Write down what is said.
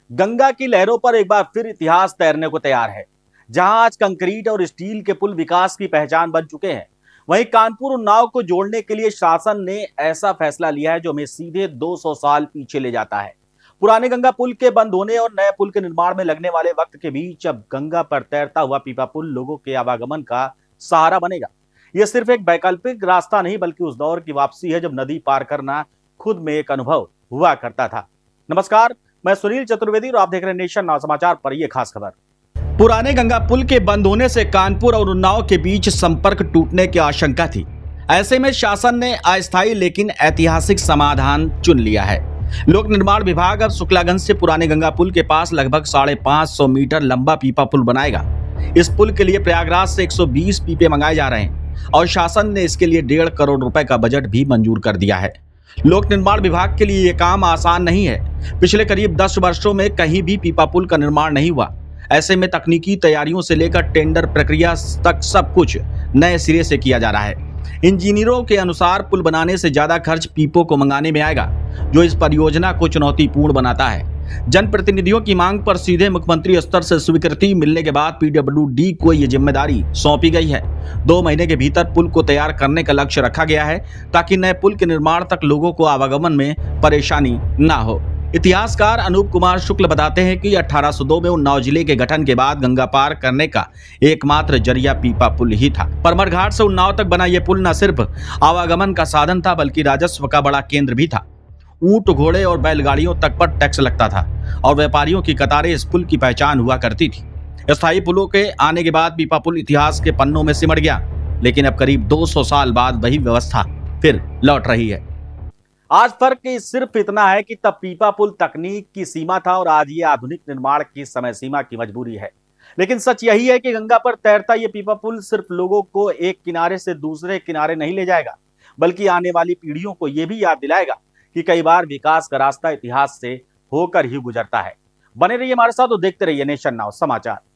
गंगा की लहरों पर एक बार फिर इतिहास तैरने को तैयार है। जहां आज कंक्रीट और स्टील के पुल विकास की पहचान बन चुके हैं, वहीं कानपुर उन्नाव को जोड़ने के लिए शासन ने ऐसा फैसला लिया है जो हमें सीधे 200 साल पीछे ले जाता है। पुराने गंगा पुल के बंद होने और नए पुल के निर्माण में लगने वाले वक्त के बीच अब गंगा पर तैरता हुआ पीपा पुल लोगों के आवागमन का सहारा बनेगा। यह सिर्फ एक वैकल्पिक रास्ता नहीं, बल्कि उस दौर की वापसी है जब नदी पार करना खुद में एक अनुभव हुआ करता था। नमस्कार, मैं सुनील चतुर्वेदी और आप देख रहे हैं नेशन नाउ समाचार पर यह खास खबर। पुराने गंगा पुल के बंद होने से कानपुर और उन्नाव के बीच संपर्क टूटने की आशंका थी। ऐसे में शासन ने अस्थायी लेकिन ऐतिहासिक समाधान चुन लिया है। लोक निर्माण विभाग अब शुक्लागंज से पुराने गंगा पुल के पास लगभग 550 मीटर लंबा पीपा पुल बनाएगा। इस पुल के लिए प्रयागराज से 120 पीपे मंगाए जा रहे हैं और शासन ने इसके लिए 1.5 करोड़ रुपए का बजट भी मंजूर कर दिया है। लोक निर्माण विभाग के लिए यह काम आसान नहीं है। पिछले करीब 10 वर्षों में कहीं भी पीपा पुल का निर्माण नहीं हुआ। ऐसे में तकनीकी तैयारियों से लेकर टेंडर प्रक्रिया तक सब कुछ नए सिरे से किया जा रहा है। इंजीनियरों के अनुसार पुल बनाने से ज्यादा खर्च पीपों को मंगाने में आएगा, जो इस परियोजना को चुनौतीपूर्ण बनाता है। जनप्रतिनिधियों की मांग पर सीधे मुख्यमंत्री स्तर से स्वीकृति मिलने के बाद पीडब्ल्यूडी को यह जिम्मेदारी सौंपी गई है। 2 महीने के भीतर पुल को तैयार करने का लक्ष्य रखा गया है, ताकि नए पुल के निर्माण तक लोगों को आवागमन में परेशानी न हो। इतिहासकार अनूप कुमार शुक्ल बताते हैं कि 1802 में उन्नाव जिले के गठन के बाद गंगा पार करने का एकमात्र जरिया पीपा पुल ही था। परमर घाट से उन्नाव तक बना यह पुल न सिर्फ आवागमन का साधन था, बल्कि राजस्व का बड़ा केंद्र भी था। ऊंट, घोड़े और बैलगाड़ियों तक पर टैक्स लगता था और व्यापारियों की कतारें इस पुल की पहचान हुआ करती थी। स्थायी पुलों के आने के बाद पीपा पुल इतिहास के पन्नों में सिमट गया, लेकिन अब करीब 200 साल बाद वही व्यवस्था फिर लौट रही है। आज फर्क सिर्फ इतना है कि तब पीपा पुल तकनीक की सीमा था और आज ये आधुनिक निर्माण की समय सीमा की मजबूरी है। लेकिन सच यही है कि गंगा पर तैरता ये पीपा पुल सिर्फ लोगों को एक किनारे से दूसरे किनारे नहीं ले जाएगा, बल्कि आने वाली पीढ़ियों को यह भी याद दिलाएगा कि कई बार विकास का रास्ता इतिहास से होकर ही गुजरता है। बने रहिए हमारे साथ और देखते रहिए नेशन नाउ समाचार।